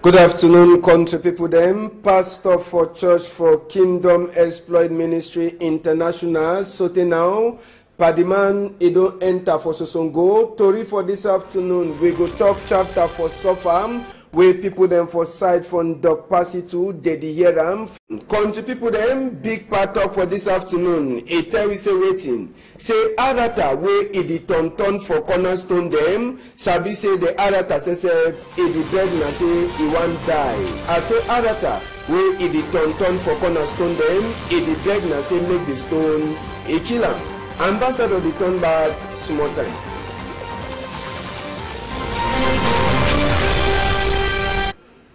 Good afternoon, country people them. Pastor for Church for Kingdom Exploit Ministry International. Sote now, Padiman Edo enter for Sosongo. Tori for this afternoon, we go talk chapter for Sofam, where people them for side from Doc Pasitu, Dedi Yeram. Country people them, big part talk for this afternoon. A tell we say waiting. Say Arata where it turn for cornerstone them. Sabi say the Arata say it beg na say he want die. I say Arata where it turn for cornerstone them. It beg na say make the stone a killer. Ambassador the turn back small time.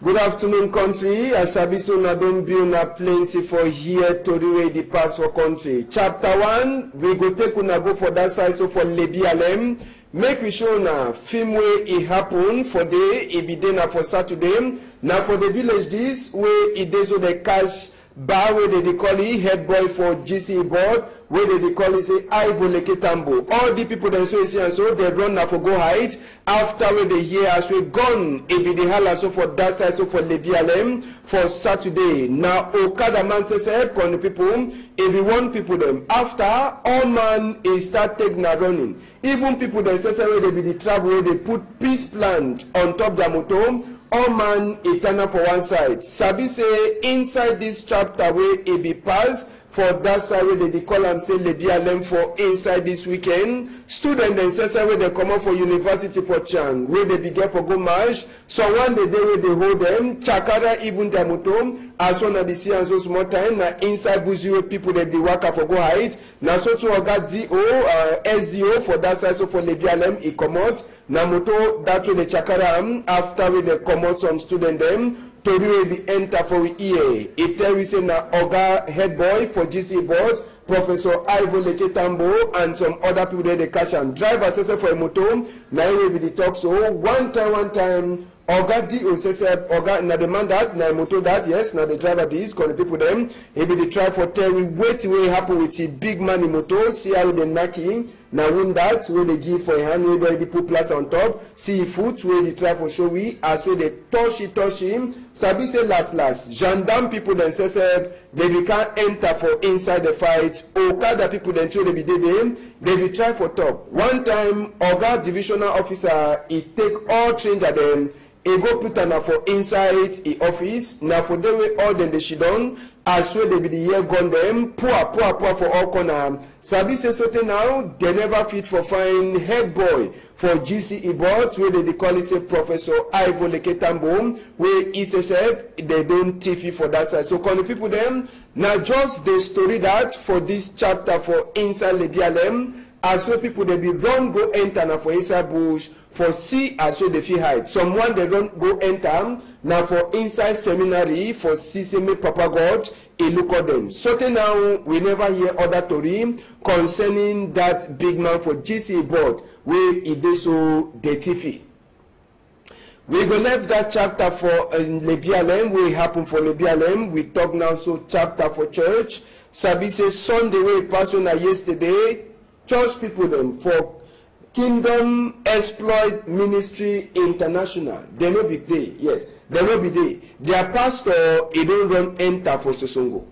Good afternoon, country. As Abiso na don be una plenty for here to read the pass for country. Chapter 1, we go take una go for that side so for Lebi Alem. Make we show na film where it happen for day, it be day na for Saturday. Now for the village this where it dey so the cash bar where they call it head boy for GC board, where they call it say Ivo Leke Tambo. All the people that so see and so they run now for go hide. After when they hear as we gone, it be the hala so for that side so for Lebi Alem for Saturday. Now Okada man says con the people, it be one people them. After all man is start taking na running. Even people that say they be the travel where they put peace plant on top their motor. All man eternal for one side. Sabi say inside this chapter where it be passed for that side where they call and say Lebi Alem for inside this weekend. Students and say where they come out for university for Chan, where they begin for go march. So one day where they hold them, Chakara even their motor, as one of the see and so small time, na inside bush where people that they work up for go hide. Now so to got DO, SDO for that side so for Lebi Alem, it come out. Na moto that way the Chakara after where they come out some student them. Tori will be enter for EA. It tell we say na Oga head boy for GC board, Professor Ivo Leke Tambo, and some other people there they cash and drive assessor for a motor. Now will be the talk so one time. Oga D.O. says, Oga, na the man that, na motor that, yes, na the driver this, call the people them. He be the try for tell we wait way happen with the big man in motor, see how they knock him, na win that, where they give for a hand, where they put plus on top, see foot, where they try for show we, as where they touch him. Sabi say last, gendarme people then say, they can't enter for inside the fight. Okada people then too, they be them, they be try for top. One time, Oga divisional officer, he take all change at them. He go put her for inside the office. Now for them way all them they she done. As well they be the year gone them. Poor for all corner. Sabi say something now. They never fit for fine head boy for GCE board. Where they call it say Professor Ivo Leke Tambo. Where he says they don't TV for that side. So call the people them. Now just the story that for this chapter for inside Lebi Alem. As well people they be run go enter now for inside bush. For see as well they feel hide. Someone they don't go enter now for inside seminary for see me Papa God. He look at them. So now we never hear other story concerning that big man for GC board where he did so dirty. We go left that chapter for Lebi Alem. We happen for Lebi Alem. We talk now so chapter for church. Sabi say Sunday way pass on yesterday. Church people them for Kingdom Exploit Ministry International. They no be there. Yes, they no be there. Their pastor, he don't run enter for Sosongo.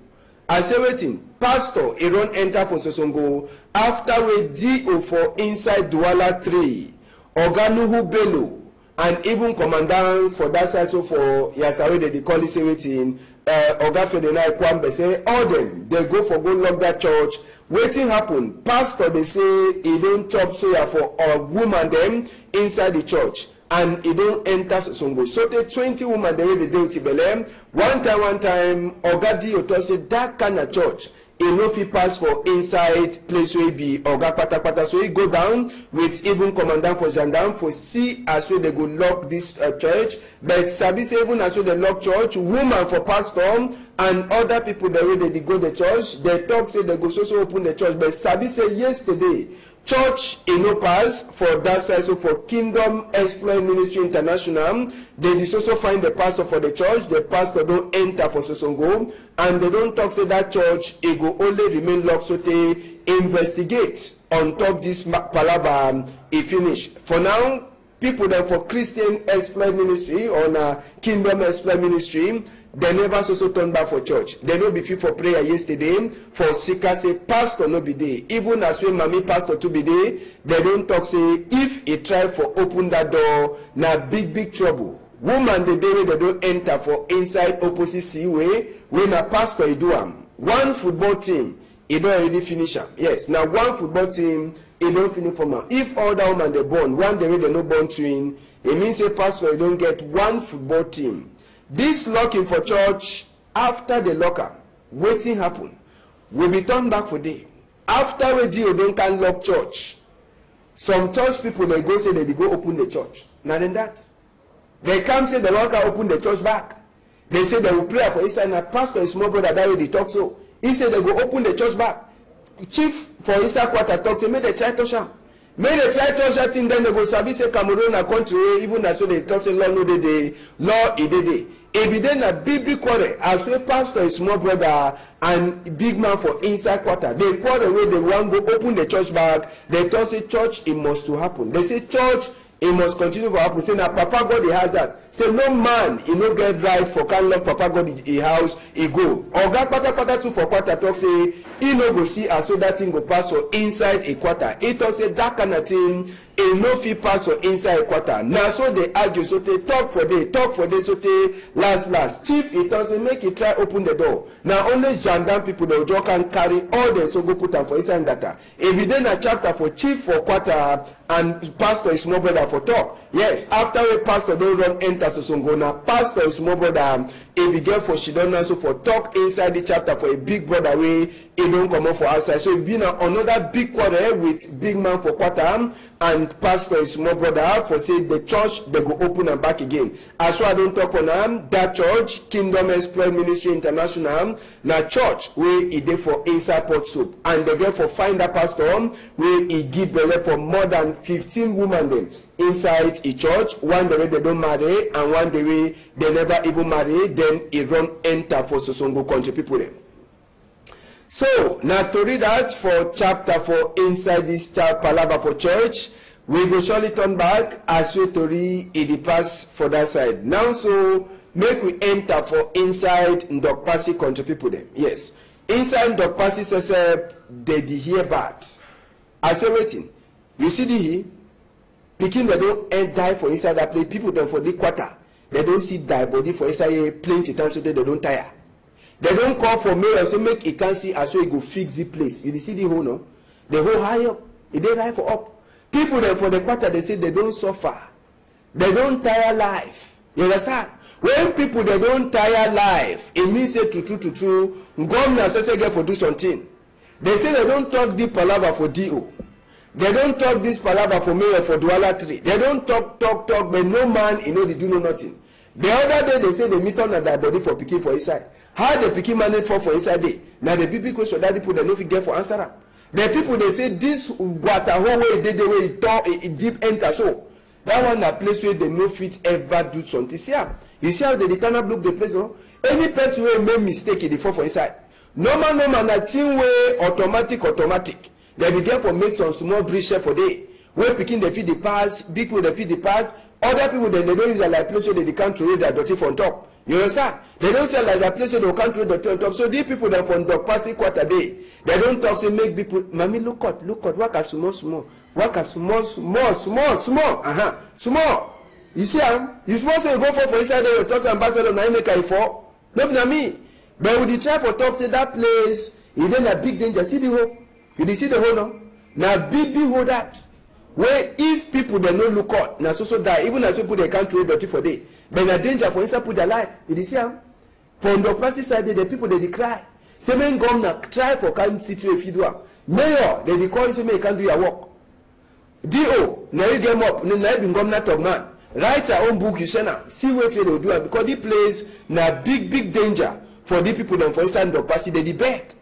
I say waiting. Pastor, he run enter for Sosongo. After we DO for inside Douala 3, Oganuhu Bello, and even commandant for that side so for Yasawe they call it say waiting. Oga Fedena Kwambe say all them they go for go lock that church. Waiting happen. Pastor they say he don't chop soya for a woman them inside the church and he don't enter Sosongo. So the 20 women they really do Tibelem. One time Oga Di say that kind of church. He no fit pass for inside place where be Oga Pata. So he go down with even commandant for gendarme for see as well they go lock this church. But Sabi say even as well they lock church, woman for pastor and other people the way they go the church, they talk say they go so open the church. But Sabi say yesterday, church in no pass for that side so for Kingdom Exploit Ministry International. They also find the pastor for the church. The pastor don't enter for Sosongo, and they don't talk say that church it go only remain locked so they investigate on top this palaba. It finish for now. people that for Christian exploit ministry or na kingdom exploit ministry, they never also turn back for church. They no be fit for prayer yesterday. For seeker say pastor no be there. Even as when mommy pastor to be there, they don't talk say if he try for open that door, na big trouble. Woman the day they don't enter for inside opposite seaway when a pastor he do am. One football team, he don't already finish am. Yes, now one football team, he don't finish for am. If all that woman they born, one day they no born twin, it means a pastor he don't get one football team. This locking for church, after the locker, waiting happen, will be turned back for day. After we deal, don't can lock church. Some church people they go say they go open the church. Not than that. They come say the locker open the church back. They say they will pray for Isa and a pastor, a small brother that way they talk so. He said they go open the church back. Chief for Isa quarter talk say may they try to sham. May they try to shut in, then they go service a Cameroon a country, even as so they talk say law no dey law e dey. If be then a big quarrel, as well pastor is small brother and big man for inside quarter. They quarrel where they want go open the church back. They talk say church it must to happen. They say church it must continue to happen. Say now Papa God he has that. Say no man he no get right for can lock Papa God he house he go. Oga pata too for quarter talk say he no go see as so that thing go pass for inside a quarter. He talk say that kind of thing he no fit pass for inside a quarter. Now so they argue so they talk for day so they last. Chief he talk say make he try open the door. Now only gendarme people they just can carry all them so go put them for inside gata. If we then a chapter for chief for quarter and pastor is small brother for talk. Yes, after a pastor don't run enter Sosongo now pastor is small brother if he get for she don't also for talk inside the chapter for a big brother way he don't come up for outside. So it be now another big quarrel with big man for quarter and pastor is small brother for say the church they go open and back again. As well I don't talk on that church Kingdom Exploit Ministry International na church where he dey for inside Port Soup and they get for find that pastor where he give belle for more than 15 women them inside a church. One the way they don't marry and one the way they never even marry, then he run enter for Sosongo country people them. So now to read that for chapter 4 inside this palaver for church, we will surely turn back as we to read in the pass for that side. Now so make we enter for inside Ndokpasi country people them. Yes. Inside Ndokpasi says they hear bad. I say waiting. You see the here? Picking they don't die for inside that place. People them for the quarter. They don't see die body for inside a plane to so they don't tire. They don't call for mayor so make it can see as so he go fix the place. You see the whole no? The whole high up. It dey high for up. People them for the quarter they say they don't suffer. They don't tire life. You understand? When people they don't tire life, it means say true. Government say get for do something. They say they don't talk deep palaver for DO. They don't talk this palaver for mayor for Douala 3. They don't talk, but no man, you know, they do know nothing. The other day, they say they meet on that body for picking for inside. How the picking manage for inside day? Now the big question that people they know if get for answer. The people they say this water whole way they way it deep enter so. That one a place where they no fit ever do something. See how? You see how the eternal look the place, no? Any person who make mistake in the fall for inside. Normal, that thing way automatic. They begin for make some small bridge for day. Where picking the feed the pass, big people they feed the pass, other people then they don't use a like place where they can't throw their dirty from top. You understand? They don't say like that place where they can't throw dirty on top. So these people that from dog passing quarter day, they don't talk say make people mommy look at work as small. Work as small. Small. You see you supposed to go for inside there, you toss and pass on make I fall. No be me. But with the try for talk say that place, it then a big danger. See the hole? You see the hole now? Now big hole that. Where if people they no look out, now so die, even as people they can't throw dirty for day. But na danger for inside put their life. You see how? From the opposite side, the people they cry. Say men governor try for can't sit if you do. Mayor, they call you say you can't do your work. DO, now you get up, now you been governor talk man. Write your own book, you say now. See what they will do because this place na big danger for the people them for inside the passage they beg.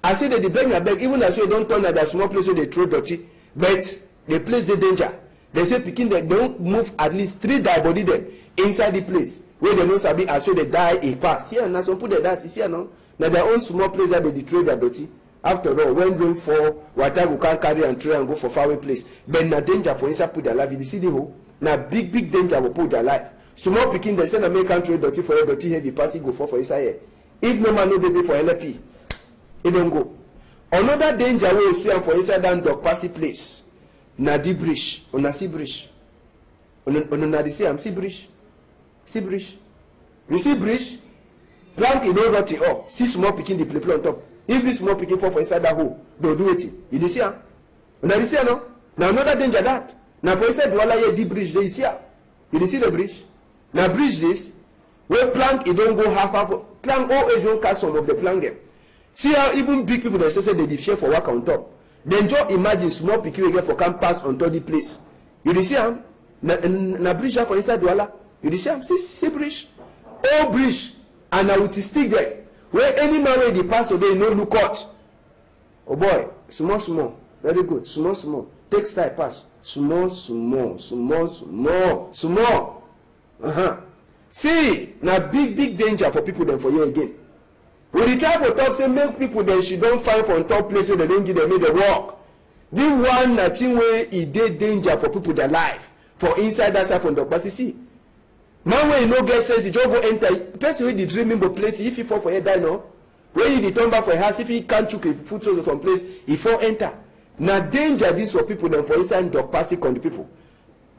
I say they beg even as you don't turn at that small place where they throw dirty, but the place the danger. They say picking they don't move at least 3 die body them inside the place where they know sabi as well they die a pass. Here now some put that is here now. Now their own small place that they throw their dirty. After all, when rain fall, water will can't carry and throw and go for faraway place. But na danger for inside put their life. You see the hole. na big danger will put their life. Small pikin they send American trade dirty for dirty heavy pass go for inside here. If no man no dey for LP, it don't go. Another danger we see am for inside that dog passy place. Na di bridge, una see bridge. Una see am see bridge. See bridge. You see bridge? Plank e don rot it up. See small pikin dey play on top. If this small pikin fall for inside that hole, they'll do it. You dey see am? Una dey see am no? Now another danger that. Now for inside Douala here di bridge dey see am. You dey see the bridge? Now bridge this where plank e don go half. Plank all age don catch some of the plank them. See how even big people they say they fear for work on top. Then just imagine small pikin wey get for campus on top the place. You dey see am? Na bridge for inside Douala. You dey see am? See bridge. All bridge and na with stick there. Where any man wey dey pass today no look out. Oh boy, small. Very good. Small. Take style pass. Small. See, na big danger for people then for you again. We the time for talk say make people then she don't find for on top place so they don't give them the work. The one na thing where e dey danger for people their life for inside that side from the Dokpasi. See, man when you no get sense, you just go enter. Person wey dey dreaming but plenty if he fall for head die no. When you dey turn back for a house, if he can't chook a foot to some place, he fall enter. Na danger this for people then for inside Dokpasi con the people.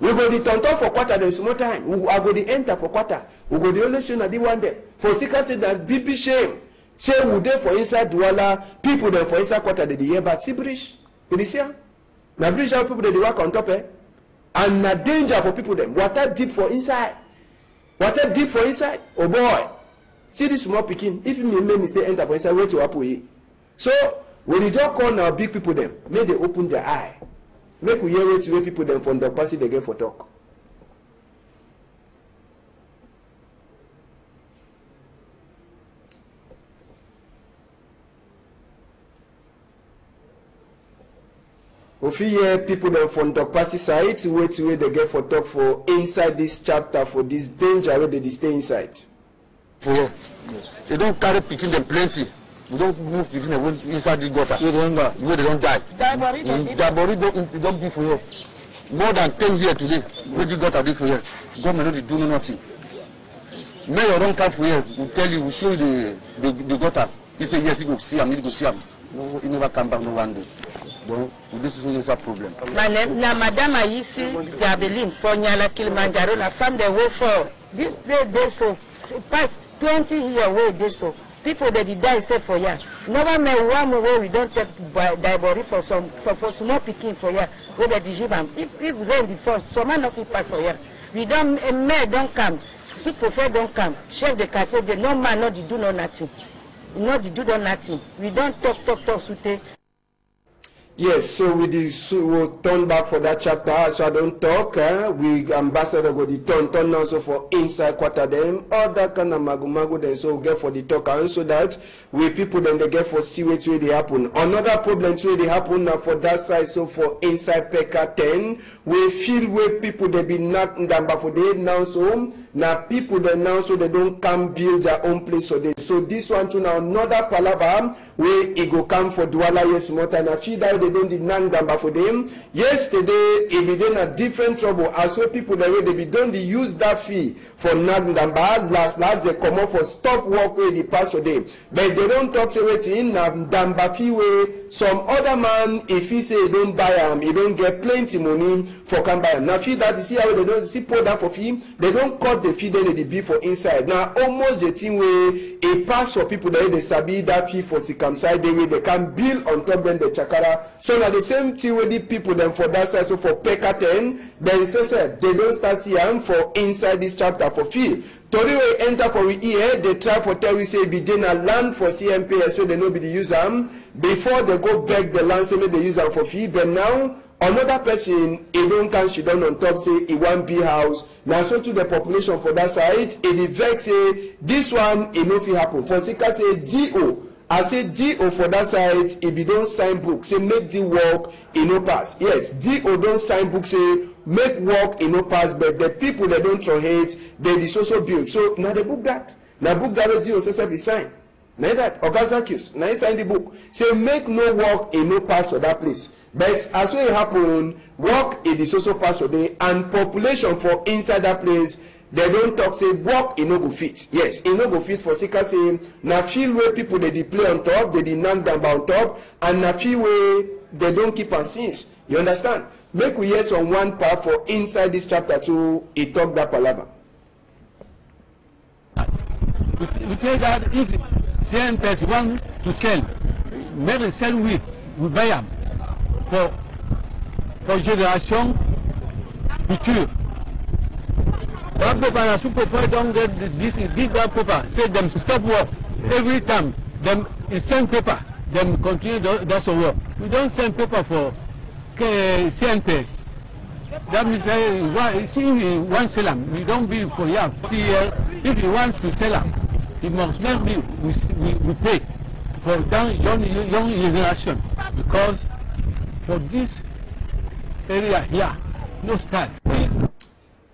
We go the turn for quarter then small time. We go the enter for quarter. We go the only show na the one there. For secret say that big shame. Say we dey for inside Douala, people then for inside quarter they hear about see bridge. You dey see am? Na bridge how people they work on top and na danger for people them. Water deep for inside. Oh boy. See this small pikin. If you make mistake enter for inside, wait to happen. So when you just call now big people them, make they open their eye. Make we hear what people them from the passage they get for talk. If you hear people them from the passage side, wait till they get for talk for inside this chapter for this danger where they stay inside. For they don't carry picking them plenty. You don't move picking them inside the gutter. You don't die. Dabori don't be for you. More than 10 years today, where you got a for you. Government not do nothing. Mayor don't come for you. We tell you, we show you the gutter. He say yes, he go see him. No, he never come back no one day. Donc, this is a problem. Ma name na Madame Aïssi Diabeline for Nyala Kilimanjaro, la femme de Wofor. This day so past 20 years away this so. People that die say for ya. Never me one way we don't take Dabori for some for small picking for ya. Where the Dijibam. If rain before, some man of it pass for ya. We don't mayor don't come. Sous-préfet don't come. Chef de quartier, the no man not do no nothing. Not do no nothing. We don't talk sute. Yes, so we'll turn back for that chapter, so I don't talk. We ambassador go the turn now so for inside quarter them, all that kind of magu then so get for the talk and so that we people then they get for see what really happen. Another problem really happen now for that side, so for inside Peka 10, we feel where people they be knocked down for they now so now people they now so they don't come build their own place so they so this one to now another palava where it go come for Douala yes more time I feel that they don't demand number for them. Yesterday, it be in a different trouble. As well, people that way they be don't use that fee for number. Last they come up for stop work where they pass for them. But they don't talk say waiting number fee way. Some other man, if he say he don't buy him, he don't get plenty money for come buy him. Now fee that you see how they don't see pour that for fee. They don't cut the fee then they be for inside. Now almost the thing where a pass for people that they sabi that fee for circumcised the way they can build on top then the chakara. So now the same thing with the people then for that side, so for Peka 10, then say they don't start seeing for inside this chapter for fee. Tori we enter for we here, they try for tell we say be then a land for CMP so they know be the use them before they go back the land say they use them for fee. But now another person he don't can she done on top say he want be house. Now so to the population for that side, it vex say this one it no fit happen. For Sika say DO. I say DO for that side, if you don't sign book, say make the work, it no pass. Yes, DO don't sign book, say make work, it no pass, but the people that don't throw hate, they is also build. So now they book that. Now book that DO says be sign. Now that Ogazakius, now inside the book, say make no work in no pass of that place. But as well happen, work in the social pass of day and population for inside that place, they don't talk say work in no go fit. Yes, in no go fit for seeker say na feel where people they play on top, they knock down on top, and na feel where they don't keep on sins. You understand? Make we hear some one part for inside this chapter 2, he talk that palaver. We tell that if CNPS want to sell, maybe sell we buy them for generation future. One paper and super boy don't get this big paper, say them stop work. Every time them send paper, them continue that's a work. We don't send paper for CNPS. That means if he wants to sell them, we don't be for him. If he wants to sell them, he must not be, we pay for young generation, because for this area here, no start.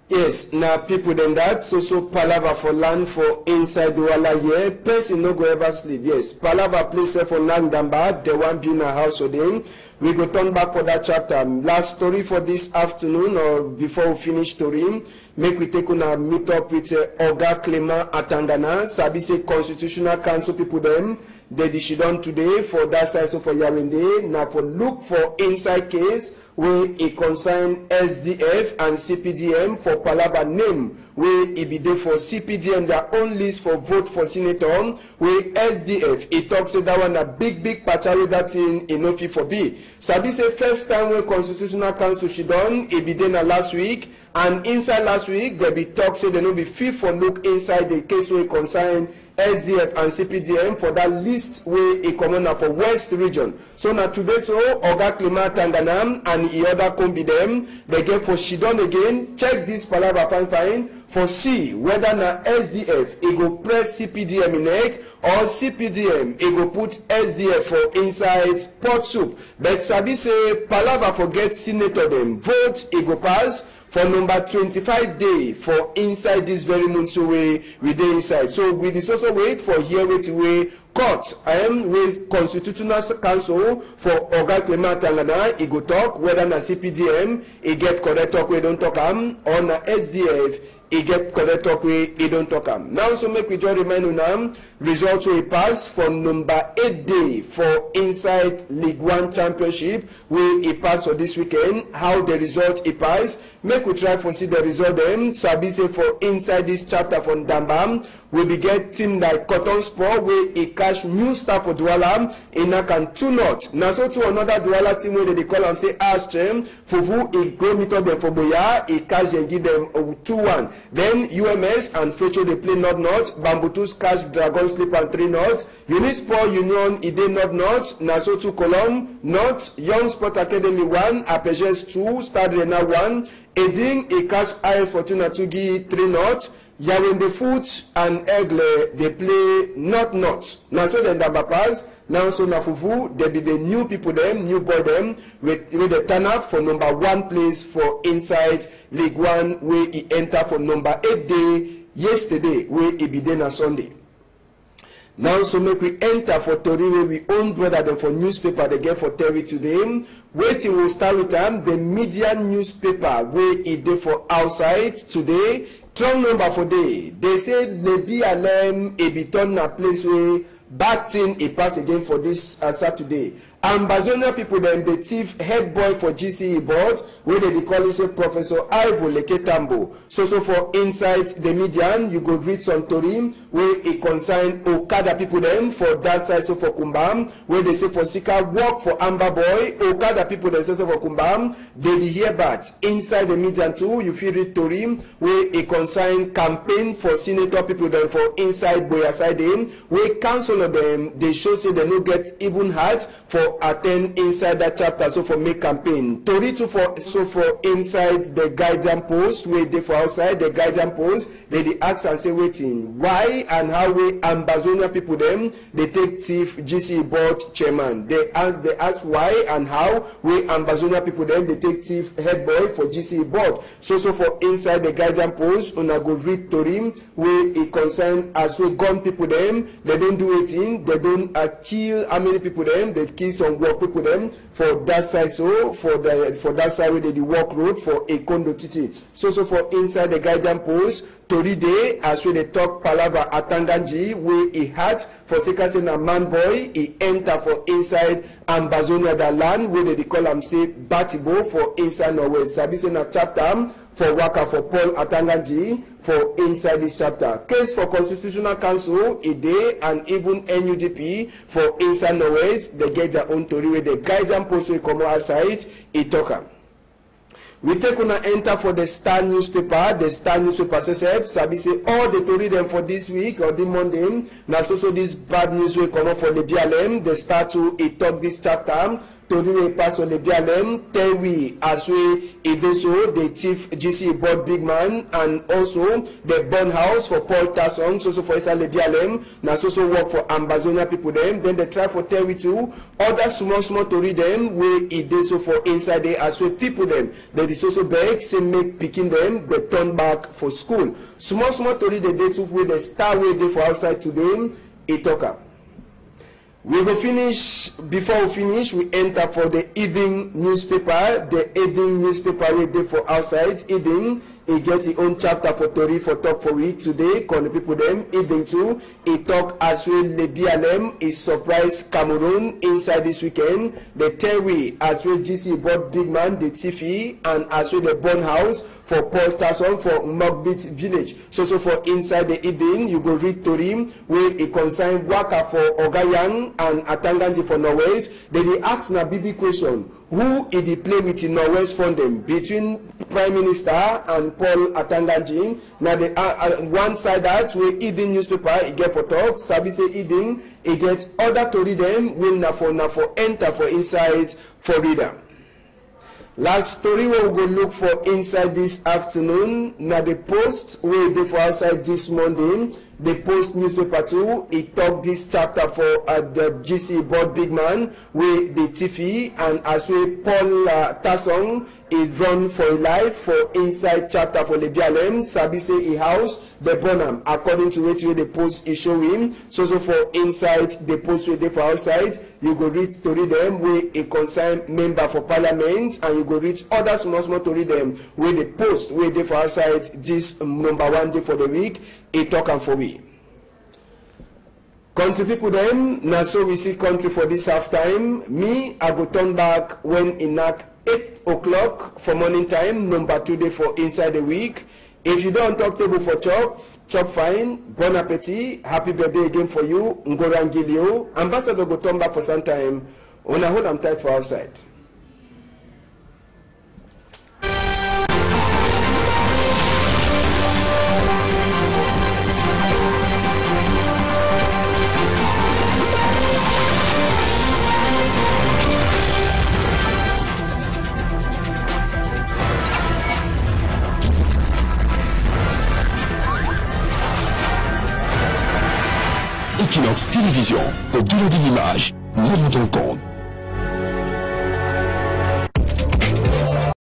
Yes, now people then that so palava for land for inside the wala here. Person no go ever sleep. Yes, palava place for land damba, the one being a house or then. We go turn back for that chapter. Last story for this afternoon, or before we finish story, make we take on a meet up with Oga Clement Atangana, Sabi say Constitutional Council people them. They done today for that side so for Yarende. Now for look for inside case where it concern SDF and CPDM for Palaba name where it be there for CPDM their own list for vote for senator where SDF it talks that one a big patchari that in enough for B. Sabi say first time where Constitutional Council she done it be there last week, and inside last week there be talk say they no be fit for look inside the case where concern SDF and CPDM for that list where a commoner for West region. So now today so Oga Clement Atangana and the other combi them they get for she done again check this palava fine for see whether na SDF it go press CPDM in neck or CPDM it go put SDF for inside pot soup. But Sabi say palava forget senator them vote it go pass for number 25 day for inside this very month so we dey inside. So we dey also wait for here we court with Constitutional Council for Oga Clement Atangana. It go talk whether na CPDM it get correct talk we don't talk or na SDF it get correct talk we it don't talk now. So make we just remind you now results we pass for number 8 day for inside League 1 Championship where it pass for this weekend. How the result it pass, make we try for see the result them. Sabi say for inside this chapter from Dambam we be get team like Cotton Sport where it cash new staff for Douala in Nakan 2-0. Now so to another Douala team where they call and say Astrim Fufu it go meet up them for Boya it cash and give them 2-1. Then UMS and Fecho they play not Bambutus cash Dragon Sleep and 3-0. Unisport Union it dey not now so to Colomb not Young Sport Academy 1 Apejes 2 Stade Rena 1 Eding it cash IS Fortuna 2 3-0. Yarende Foot and Aigle they play not. Now so then that pass. Now so na Fufu they be the new people them, new boy them with the turn up for number 1 place for inside League 1 where he enter for number 8 day yesterday where he be there on Sunday. Now so make we enter for Tori where we own brother them for newspaper they get for Terry today. Waiting will start with them the media newspaper where it dey for outside today. Strong number for day. They say Lebi Alem Ebiton na place where bad thing a pass again for this Saturday. Ambazonia people then the chief head boy for GCE board where they call it say Professor Ivo Leketambo. So for inside the median you go read some Torim where it concern Okada people then for that side so for Kumbam where they say for Sika work for Amber boy Okada people then say so for Kumbam they hear that inside the median too you feel read Torim where it concern campaign for senator people then for inside Boya side them where council of them they show say they no get even heart for attend inside that chapter so for make campaign Tori too for so for inside the guardian post where they for outside the guardian post they ask and say waiting why and how we Ambazonia people them they take chief GC board chairman they ask why and how we Ambazonia people them they take chief head boy for GC board so for inside the guardian post una go read Torim where it concern as we gun people them they don't do it waiting. They don't kill how many people them. They kill some work people them for that side. So for that side where they the walk road for a condo titi. So for inside the guidance post. Toride, as we they talk palava Atanganji, where he had for second a man boy, he enter for inside Ambazonia the land, where they call him say Batibo for inside Norway. Sabise na chapter for Waka for Paul Atanganji for inside this chapter. Case for Constitutional Council, a day, and even NUDP for inside Norway, they get their own Tori where the guidance post will come outside, he talk. We take on enter for the Star newspaper. The Star newspaper says, Sabi say all the Tori them for this week or the Monday. Now so this bad news will come up for the BLM. The Star to talk this chapter. Tori will pass on the BLM. Tell we as we so the chief GC board big man and also the burn house for Paul Tasson. So for inside the BLM. Now so work for Ambazonia people them. Then they try for tell we too. Other small Tori them we so for inside there as we people them. They also beg, say make picking them, they turn back for school. Small Tori they did with the Star way they for outside today, a talker. We will finish, before we finish, we enter for the evening newspaper. The evening newspaper we did for outside, evening. He gets his own chapter for Tori for talk for week today. Call the people them. Evening too. He talk as well. The BLM is surprised Cameroon inside this weekend. The tell we as well GC bought big man the Tiffy and as well the burn house for Paul Tasson for Mogbit village. So for inside the evening you go read Tori where he consign Waka for Ogayang and Atanganji for Norway. Then he ask na BB question. Who is the play with in Norway's funding between Prime Minister and Paul Atanganji? Now the one side that where Eden newspaper he get for talk, Sabi say Eden, he get other to read them will na for enter for inside for reader. Last story we will go look for inside this afternoon. Now the Post where they for outside this Monday. The Post newspaper too, it talk this chapter for the GC board big man with the Tiffy and as well Paul Tasson he run for a life for inside chapter for the BLM. Sabi say a house the Bonham according to which way the Post is showing. So for inside the Post where they for outside you go read to read them with a concerned member for parliament and you go read other small to read them with the Post where they for outside this number 1 day for the week. A talk and for we. Country people them, now so we see country for this half time. Me, I go turn back when in 8 o'clock for morning time, number 2 day for inside the week. If you don't talk table for chop fine, bon appetit, happy birthday again for you, Ngorangilio. Ambassador go turn back for some time. On a hold them tight for outside. Equinox Télévision, au-delà de l'image, nous rendons compte